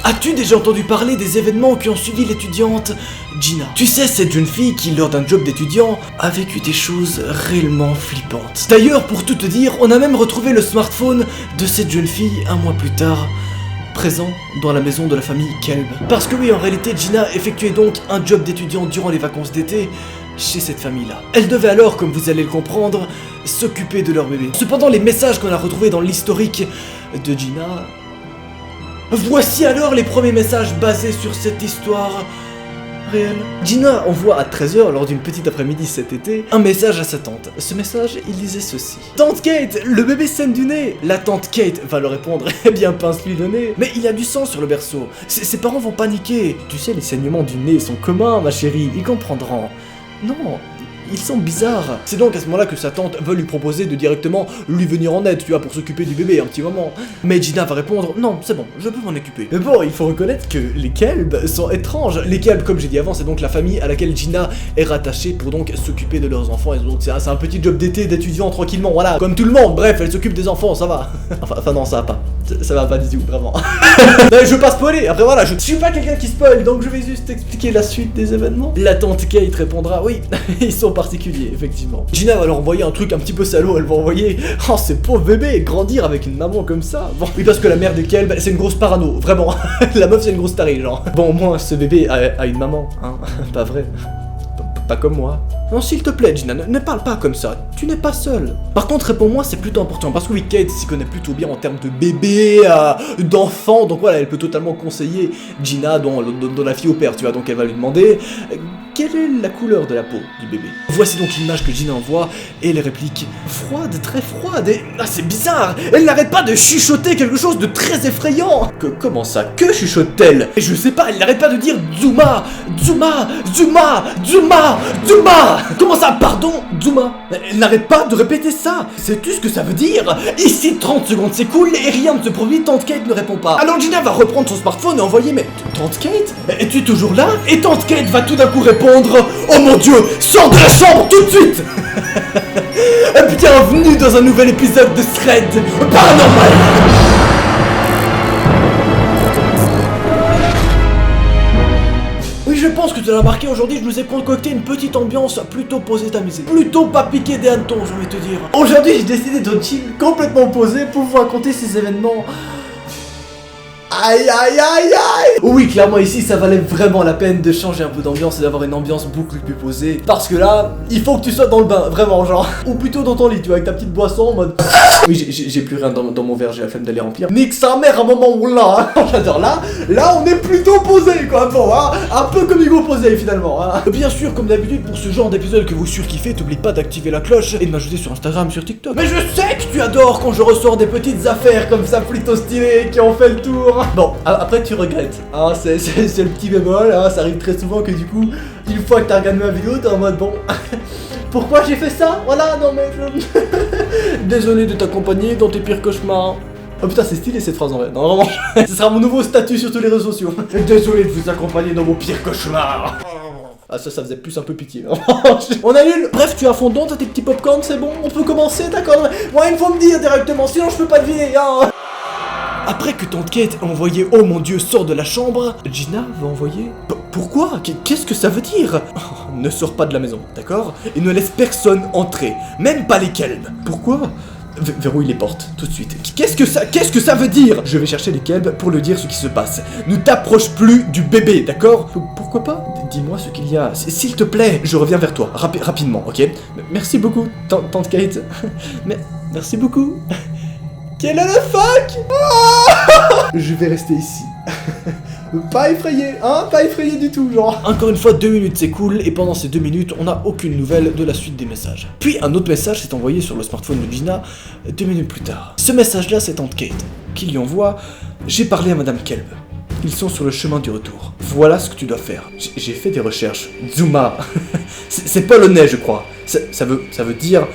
As-tu déjà entendu parler des événements qui ont suivi l'étudiante Gina? Tu sais, cette jeune fille qui, lors d'un job d'étudiant, a vécu des choses réellement flippantes. D'ailleurs, pour tout te dire, on a même retrouvé le smartphone de cette jeune fille un mois plus tard, présent dans la maison de la famille Kelb. Parce que oui, en réalité, Gina effectuait donc un job d'étudiant durant les vacances d'été chez cette famille-là. Elle devait alors, comme vous allez le comprendre, s'occuper de leur bébé. Cependant, les messages qu'on a retrouvés dans l'historique de Gina... Voici alors les premiers messages basés sur cette histoire réelle. Gina envoie à 13h, lors d'une petite après-midi cet été, un message à sa tante. Ce message, il disait ceci. Tante Kate, le bébé saigne du nez. La tante Kate va le répondre, eh bien pince-lui le nez. Mais il y a du sang sur le berceau. Ses parents vont paniquer. Tu sais, les saignements du nez sont communs, ma chérie, ils comprendront. Non, ils sont bizarres. C'est donc à ce moment-là que sa tante veut lui proposer de directement lui venir en aide, tu vois, pour s'occuper du bébé un petit moment. Mais Gina va répondre, non, c'est bon, je peux m'en occuper. Mais bon, il faut reconnaître que les Kelb sont étranges. Les Kelb, comme j'ai dit avant, c'est donc la famille à laquelle Gina est rattachée pour donc s'occuper de leurs enfants. Et donc c'est un petit job d'été d'étudiant tranquillement, voilà, comme tout le monde. Bref, elle s'occupe des enfants, ça va. Enfin non, ça va pas. Ça va pas du tout, vraiment. Non, je veux pas spoiler, après voilà, je suis pas quelqu'un qui spoil, donc je vais juste expliquer la suite des événements. La tante Kate répondra, oui, ils sont particuliers, effectivement. Gina va leur envoyer un truc un petit peu salaud, elle va envoyer, oh ces pauvres bébés, grandir avec une maman comme ça. Bon, oui, parce que la mère de Kelb, c'est une grosse parano, vraiment. La meuf c'est une grosse tarée, genre. Bon, au moins ce bébé a une maman, hein, pas vrai. Pas comme moi. Non, s'il te plaît, Gina, ne parle pas comme ça. Tu n'es pas seule. Par contre, réponds-moi, c'est plutôt important. Parce que oui, Kate s'y connaît plutôt bien en termes de bébé, d'enfant. Donc voilà, elle peut totalement conseiller Gina dans la fille au père, tu vois. Donc elle va lui demander quelle est la couleur de la peau du bébé. Voici donc l'image que Gina envoie et les répliques froides, très froides. Et ah, c'est bizarre. Elle n'arrête pas de chuchoter quelque chose de très effrayant. Comment ça? Que chuchote-t-elle? Et je sais pas, elle n'arrête pas de dire Zuma, Zuma, Zuma, Zuma, Zuma. Comment ça, pardon, Zuma? Elle n'arrête pas de répéter ça. Sais-tu ce que ça veut dire? Ici 30 secondes s'écoulent et rien ne se produit, tante Kate ne répond pas. Alors Gina va reprendre son smartphone et envoyer, mais tante Kate, es-tu toujours là? Et tante Kate va tout d'un coup répondre, oh mon dieu, sors de la chambre tout de suite. Bienvenue dans un nouvel épisode de Thread Paranormal. Je pense que tu l'as remarqué, aujourd'hui je nous ai concocté une petite ambiance plutôt posée tamisée. Plutôt pas piqué des hannetons, j'ai envie de te dire. Aujourd'hui j'ai décidé de chill complètement posé pour vous raconter ces événements. Aïe aïe aïe aïe. Oui, clairement ici ça valait vraiment la peine de changer un peu d'ambiance et d'avoir une ambiance beaucoup plus posée. Parce que là, il faut que tu sois dans le bain, vraiment genre. Ou plutôt dans ton lit, tu vois, avec ta petite boisson en mode... Oui, j'ai plus rien dans mon verre, j'ai la flemme d'aller remplir. Nique sa mère à un moment où là, hein. J'adore là on est plutôt posé quoi, bon hein. Un peu comme Hugo posé finalement hein. Bien sûr, comme d'habitude, pour ce genre d'épisode que vous surkiffez, t'oublies pas d'activer la cloche et de m'ajouter sur Instagram, sur TikTok. Mais je sais que tu adores quand je ressors des petites affaires comme ça plutôt stylées qui ont fait le tour. Bon, après tu regrettes, hein, c'est le petit bémol, hein, ça arrive très souvent que du coup, une fois que t'as regardé ma vidéo, t'es en mode bon... Pourquoi j'ai fait ça? Voilà, non mais je... Désolé de t'accompagner dans tes pires cauchemars. Oh putain, c'est stylé cette phrase en vrai. Non, vraiment, ce sera mon nouveau statut sur tous les réseaux sociaux. Désolé de vous accompagner dans vos pires cauchemars. Ah ça faisait plus un peu pitié. On annule. Bref, tu as fond dedans, t'as tes petits popcorn, c'est bon? On peut commencer, d'accord? Moi, il faut me dire directement, sinon je peux pas deviner, hein. Après que tante Kate a envoyé « Oh mon dieu, sors de la chambre », Gina va envoyer « Pourquoi? Qu'est-ce que ça veut dire ?» Ne sors pas de la maison, d'accord? Et ne laisse personne entrer, même pas les Kelb. Pourquoi? Verrouille les portes, tout de suite. Qu'est-ce que ça veut dire? Je vais chercher les Kelb pour leur dire ce qui se passe. Ne t'approche plus du bébé, d'accord? Pourquoi pas? Dis-moi ce qu'il y a, s'il te plaît. Je reviens vers toi, rapidement, ok? Merci beaucoup, tante Kate. Merci beaucoup. Quel est le fuck? Je vais rester ici. Pas effrayé, hein? Pas effrayé du tout, genre. Encore une fois, 2 minutes s'écoulent et pendant ces 2 minutes, on n'a aucune nouvelle de la suite des messages. Puis un autre message s'est envoyé sur le smartphone de Gina 2 minutes plus tard. Ce message-là, c'est tante Kate qui lui envoie « J'ai parlé à Madame Kelb. Ils sont sur le chemin du retour. Voilà ce que tu dois faire. J'ai fait des recherches. Zuma. C'est polonais, je crois. Ça veut dire...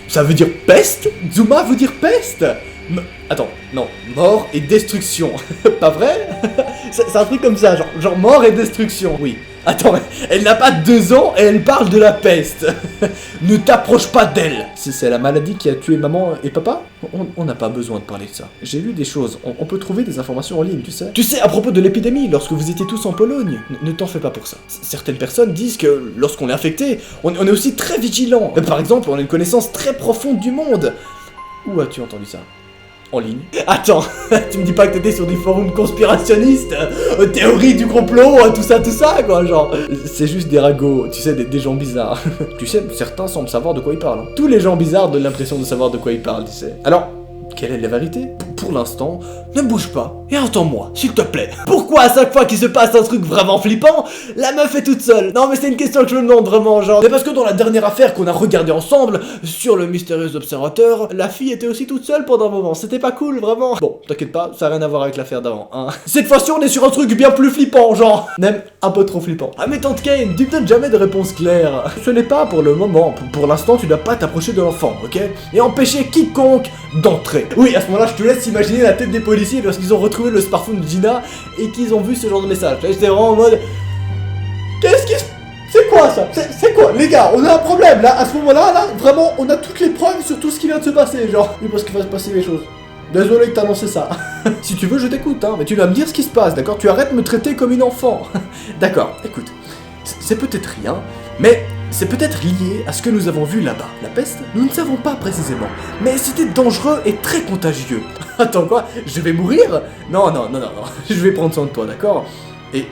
Ça veut dire peste? Zuma veut dire peste? Attends, non. Mort et destruction. Pas vrai? C'est un truc comme ça, genre mort et destruction. Oui. Attends, mais elle n'a pas 2 ans et elle parle de la peste. Ne t'approche pas d'elle. Si c'est la maladie qui a tué maman et papa, on n'a pas besoin de parler de ça. J'ai lu des choses, on peut trouver des informations en ligne, tu sais. Tu sais, à propos de l'épidémie, lorsque vous étiez tous en Pologne, ne t'en fais pas pour ça. Certaines personnes disent que lorsqu'on est infecté, on est aussi très vigilant. Par exemple, on a une connaissance très profonde du monde. Où as-tu entendu ça? En ligne. Attends, tu me dis pas que t'étais sur des forums conspirationnistes, théories du complot, tout ça, quoi, genre. C'est juste des ragots, tu sais, des gens bizarres. Tu sais, certains semblent savoir de quoi ils parlent. Hein. Tous les gens bizarres donnent l'impression de savoir de quoi ils parlent, tu sais. Alors, quelle est la vérité? Pour l'instant, ne bouge pas et entends-moi, s'il te plaît. Pourquoi à chaque fois qu'il se passe un truc vraiment flippant, la meuf est toute seule? Non mais c'est une question que je me demande vraiment, genre. C'est parce que dans la dernière affaire qu'on a regardée ensemble, sur le mystérieux observateur, la fille était aussi toute seule pendant un moment, c'était pas cool, vraiment. Bon, t'inquiète pas, ça a rien à voir avec l'affaire d'avant, hein. Cette fois-ci on est sur un truc bien plus flippant, genre. Même un peu trop flippant. Ah mais tante Kane, tu me donnes jamais de réponse claire. Ce n'est pas pour le moment, pour l'instant tu dois pas t'approcher de l'enfant, ok? Et empêcher quiconque d'entrer. Oui, à ce moment-là, je te laisse imaginer la tête des policiers lorsqu'ils ont retrouvé le smartphone de Gina et qu'ils ont vu ce genre de message. J'étais vraiment en mode... Qu'est-ce qui se... C'est quoi ça? C'est quoi? Les gars, on a un problème là, à ce moment-là, là, vraiment, on a toutes les preuves sur tout ce qui vient de se passer, genre... Oui, parce qu'il va se passer les choses. Désolé que t'as annoncé ça. Si tu veux, je t'écoute, hein, mais tu dois me dire ce qui se passe, d'accord? Tu arrêtes de me traiter comme une enfant. D'accord, écoute, c'est peut-être rien, mais... c'est peut-être lié à ce que nous avons vu là-bas. La peste, nous ne savons pas précisément, mais c'était dangereux et très contagieux. Attends quoi? Je vais mourir? Non, je vais prendre soin de toi, d'accord? Et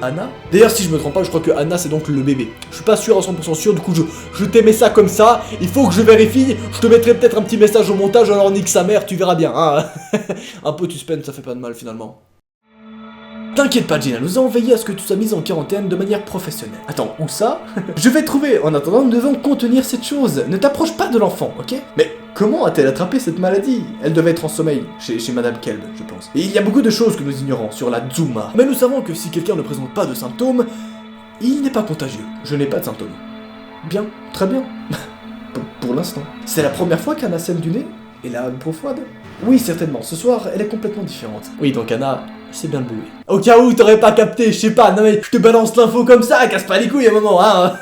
Anna? D'ailleurs, si je me trompe pas, je crois que Anna c'est donc le bébé. Je suis pas sûr à 100% sûr, du coup je t'aimais ça comme ça, il faut que je vérifie, je te mettrai peut-être un petit message au montage, alors nique sa mère, tu verras bien, hein. Un peu de suspense, ça fait pas de mal finalement. T'inquiète pas Gina, nous avons veillé à ce que tu sois mise en quarantaine de manière professionnelle. Attends, où ça? Je vais trouver, en attendant nous devons contenir cette chose. Ne t'approche pas de l'enfant, ok? Mais comment a-t-elle attrapé cette maladie? Elle devait être en sommeil, chez Madame Kelb, je pense. Et il y a beaucoup de choses que nous ignorons sur la Zuma. Mais nous savons que si quelqu'un ne présente pas de symptômes, il n'est pas contagieux. Je n'ai pas de symptômes. Bien, très bien. pour l'instant. C'est la première fois qu'Anna saigne du nez? Et la peau froide? Oui, certainement. Ce soir, elle est complètement différente. Oui, donc Anna... c'est bien le boulot. Au cas où t'aurais pas capté, je sais pas, non mais je te balance l'info comme ça, casse pas les couilles à un moment, hein.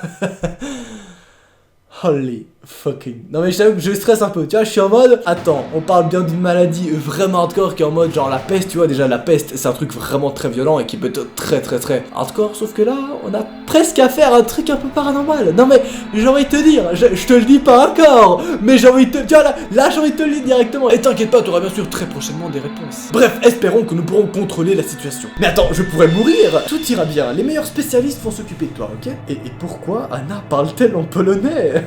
Holy fucking... Non mais je stresse un peu, tu vois, je suis en mode... Attends, on parle bien d'une maladie vraiment hardcore qui est en mode genre la peste, tu vois, déjà la peste c'est un truc vraiment très violent et qui peut être très hardcore, sauf que là, on a presque à faire un truc un peu paranormal. Non mais, j'ai envie de te dire, je te le dis pas encore, mais j'ai envie de te... Tu vois, là j'ai envie de te le dire directement. Et t'inquiète pas, t'auras bien sûr très prochainement des réponses. Bref, espérons que nous pourrons contrôler la situation. Mais attends, je pourrais mourir. Tout ira bien, les meilleurs spécialistes vont s'occuper de toi, ok? Et pourquoi Anna parle-t-elle en polonais?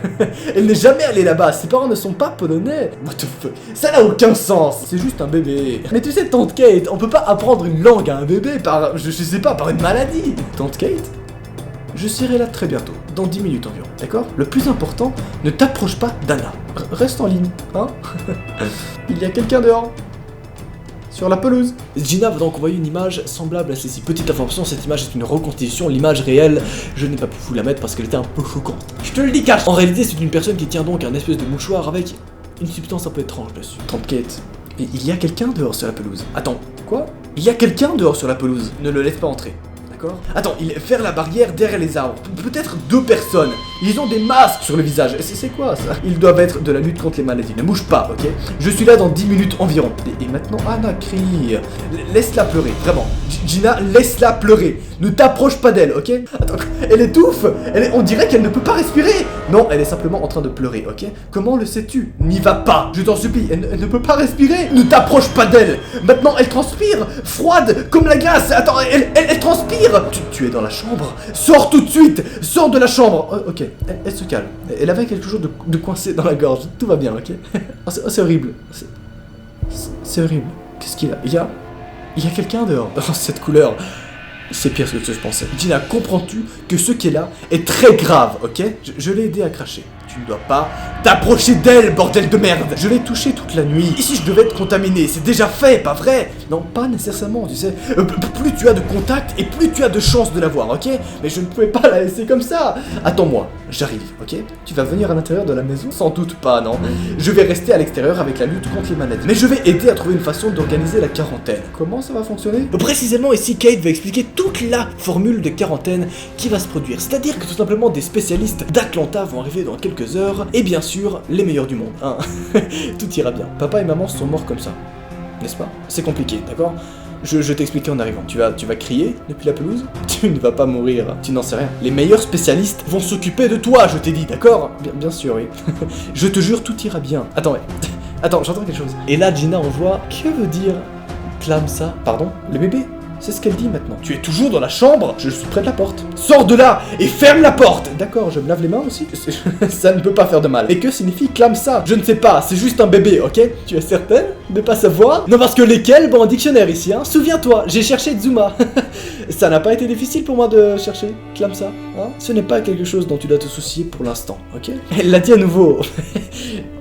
Elle n'est jamais allée là-bas, ses parents ne sont pas polonais. What the fuck? Ça n'a aucun sens. C'est juste un bébé. Mais tu sais, tante Kate, on peut pas apprendre une langue à un bébé par, je sais pas, par une maladie. Tante Kate, je serai là très bientôt, dans 10 minutes environ, d'accord? Le plus important, ne t'approche pas d'Anna. Reste en ligne, hein? Il y a quelqu'un dehors. Sur la pelouse. Gina va donc envoyer une image semblable à celle-ci. Petite information, cette image est une reconstitution, l'image réelle, je n'ai pas pu vous la mettre parce qu'elle était un peu choquante. Je te le dis cash. En réalité, c'est une personne qui tient donc un espèce de mouchoir avec une substance un peu étrange dessus. Tante Kate, il y a quelqu'un dehors sur la pelouse. Attends, quoi? Il y a quelqu'un dehors sur la pelouse. Ne le laisse pas entrer. Attends, il faire la barrière derrière les arbres. Peut-être 2 personnes. Ils ont des masques sur le visage. C'est quoi ça? Ils doivent être de la lutte contre les maladies. Ne bouge pas, ok? Je suis là dans 10 minutes environ. Et maintenant, Anna crie. Laisse-la pleurer, vraiment. Gina, laisse-la pleurer. Ne t'approche pas d'elle, ok? Attends, elle étouffe. On dirait qu'elle ne peut pas respirer. Non, elle est simplement en train de pleurer, ok? Comment le sais-tu? N'y va pas. Je t'en supplie, elle ne peut pas respirer. Ne t'approche pas d'elle. Maintenant, elle transpire. Froide, comme la glace. Attends, elle transpire. Tu es dans la chambre. Sors tout de suite. Sors de la chambre. Oh, ok, elle se calme. Elle avait quelque chose de coincé dans la gorge. Tout va bien, ok? Oh, c'est horrible. C'est horrible. Qu'est-ce qu'il a? Il y a quelqu'un dehors. Oh, cette couleur. C'est pire que ce que je pensais. Gina, comprends-tu que ce qui est là est très grave, ok? Je l'ai aidé à cracher. Tu ne dois pas t'approcher d'elle, bordel de merde! Je l'ai touchée toute la nuit. Et si je devais être contaminé, c'est déjà fait, pas vrai? Non, pas nécessairement, tu sais. Plus tu as de contact et plus tu as de chances de l'avoir, ok? Mais je ne pouvais pas la laisser comme ça. Attends-moi, j'arrive, ok? Tu vas venir à l'intérieur de la maison? Sans doute pas, non? Je vais rester à l'extérieur avec la lutte contre les maladies. Mais je vais aider à trouver une façon d'organiser la quarantaine. Comment ça va fonctionner? Précisément ici, Kate va expliquer toute la formule de quarantaine qui va se produire. C'est-à-dire que tout simplement des spécialistes d'Atlanta vont arriver dans quelques heures, et bien sûr, les meilleurs du monde, hein. Tout ira bien. Papa et maman sont morts comme ça, n'est-ce pas? C'est compliqué, d'accord? Je t'expliquerai en arrivant. Tu vas crier depuis la pelouse? Tu ne vas pas mourir, tu n'en sais rien. Les meilleurs spécialistes vont s'occuper de toi, je t'ai dit, d'accord? Bien sûr, oui. Je te jure, tout ira bien. Attends, ouais. Attends, j'entends quelque chose. Et là, Gina envoie... Que veut dire clame ça? Pardon? Le bébé? C'est ce qu'elle dit maintenant. Tu es toujours dans la chambre? Je suis près de la porte. Sors de là et ferme la porte! D'accord, je me lave les mains aussi? Ça ne peut pas faire de mal. Et que signifie clame ça? Je ne sais pas, c'est juste un bébé, ok? Tu es certaine de pas savoir? Non, parce que lesquels? Bon, en dictionnaire ici, hein? Souviens-toi, j'ai cherché Zuma. Ça n'a pas été difficile pour moi de chercher clame ça, hein? Ce n'est pas quelque chose dont tu dois te soucier pour l'instant, ok? Elle l'a dit à nouveau.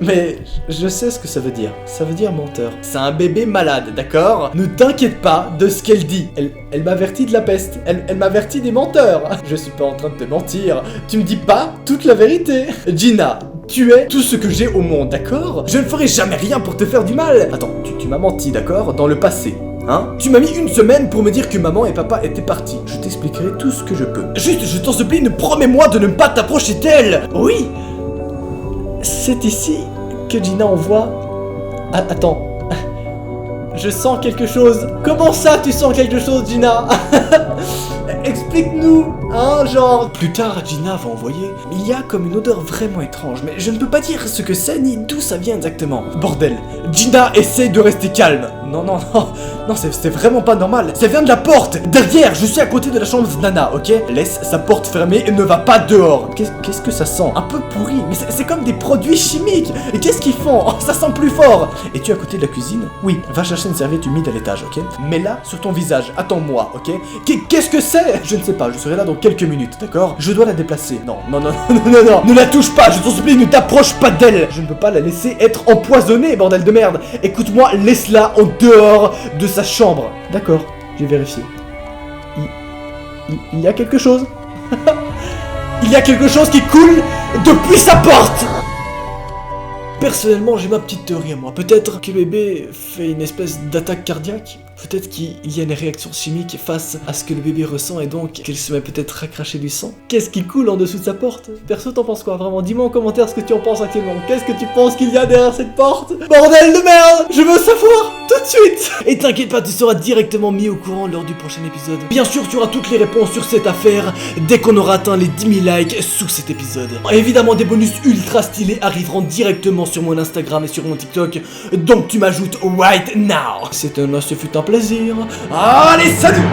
Mais je sais ce que ça veut dire. Ça veut dire menteur. C'est un bébé malade, d'accord? Ne t'inquiète pas de ce qu'elle dit. Elle m'avertit de la peste. Elle m'avertit des menteurs. Je suis pas en train de te mentir. Tu me dis pas toute la vérité. Gina, tu es tout ce que j'ai au monde, d'accord? Je ne ferai jamais rien pour te faire du mal. Attends, tu m'as menti, d'accord? Dans le passé. Hein? Tu m'as mis une semaine pour me dire que maman et papa étaient partis. Je t'expliquerai tout ce que je peux. Juste, je t'en supplie, promets-moi de ne pas t'approcher d'elle. Oui. C'est ici que Gina envoie... Ah, attends. Je sens quelque chose. Comment ça, tu sens quelque chose, Gina? Explique-nous, hein, genre... Plus tard, Gina va envoyer... Il y a comme une odeur vraiment étrange, mais je ne peux pas dire ce que c'est ni d'où ça vient exactement. Bordel, Gina essaie de rester calme. Non, c'est vraiment pas normal. Ça vient de la porte. Derrière, je suis à côté de la chambre de Nana, ok? Laisse sa porte fermée et ne va pas dehors. Qu'est-ce que ça sent? Un peu pourri, mais c'est comme des produits chimiques. Et qu'est-ce qu'ils font? Oh, ça sent plus fort. Es-tu à côté de la cuisine? Oui, va chercher une serviette humide à l'étage, ok? Mets-la sur ton visage, attends-moi, ok? Qu'est-ce que c'est? Je ne sais pas, je serai là dans quelques minutes, d'accord? Je dois la déplacer. Non, ne la touche pas, je t'en supplie, ne t'approche pas d'elle. Je ne peux pas la laisser être empoisonnée, bordel de merde. Écoute-moi, laisse-la en dehors de sa chambre. D'accord, j'ai vérifié. Il y a quelque chose. Il y a quelque chose qui coule depuis sa porte. Personnellement, j'ai ma petite théorie à moi. Peut-être que le bébé fait une espèce d'attaque cardiaque. Peut-être qu'il y a une réaction chimique face à ce que le bébé ressent et donc qu'elle se met peut-être à cracher du sang. Qu'est-ce qui coule en dessous de sa porte? Perso, t'en penses quoi? Vraiment, dis-moi en commentaire ce que tu en penses actuellement. Qu'est-ce que tu penses qu'il y a derrière cette porte? Bordel de merde! Je veux savoir tout de suite! Et t'inquiète pas, tu seras directement mis au courant lors du prochain épisode. Bien sûr, tu auras toutes les réponses sur cette affaire dès qu'on aura atteint les 10 000 likes sous cet épisode. Évidemment, des bonus ultra stylés arriveront directement sur mon Instagram et sur mon TikTok, donc tu m'ajoutes right now. C'est un fut un plaisir. Allez, salut!